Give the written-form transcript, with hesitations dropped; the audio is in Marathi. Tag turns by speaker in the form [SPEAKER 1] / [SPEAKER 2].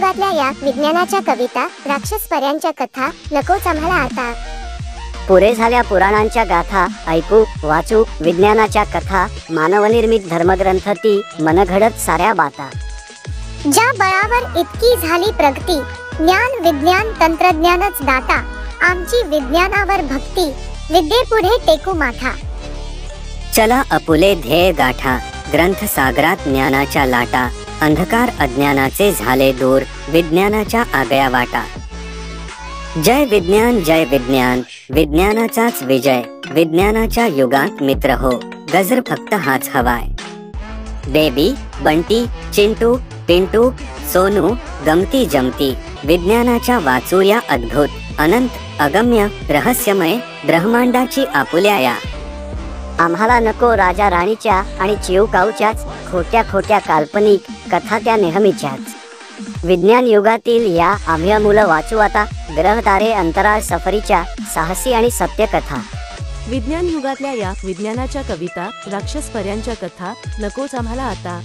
[SPEAKER 1] युगातल्या या विज्ञानाच्या कविता, राक्षस पर्यांच्या कथा नकोच आम्हाला आता।
[SPEAKER 2] पुरे झाल्या पुराणांच्या गाथा, ऐकू वाचू विज्ञानाच्या कथा, मानवनिर्मित धर्मग्रंथ ती मनघडत साऱ्या बाता।
[SPEAKER 1] ज्या बळावर इतकी झाली प्रगती, ज्ञान विज्ञान तंत्रज्ञानच दाता, आमची विज्ञानावर भक्ती, विद्येपुढे टेकू माथा।
[SPEAKER 2] चला अपुले ध्येय गाठा, ग्रंथ सागरात ज्ञानाच्या लाटा, अंधकार अज्ञानाचे झाले दूर, विज्ञानाच्या आगळ्या वाटा। जय विज्ञान, विज्ञानाचाच विजय, विज्ञानाच्या युगात मित्र हो, गजर फक्त हाच हवाय। बेबी बंटी चिंटू पिंटू सोनू गमती जमती, विज्ञानाच्या वाचूया अद्भुत, अनंत अगम्य रहस्यमय ब्रह्मांडाची आपुल्या या। आम्हाला नको राजा राणीच्या आणि चिवकाऊच्याच खोट्या खोट्या काल्पनिक कथा त्या नेहमीच्याच। विज्ञान युगातील या आम्ही मुलं वाचू आता, ग्रह तारे अंतराळ सफरीच्या साहसी आणि सत्य कथा।
[SPEAKER 3] विज्ञान युगातल्या या विज्ञानाच्या कविता, राक्षस पर्यांच्या कथा नकोच आम्हाला आता।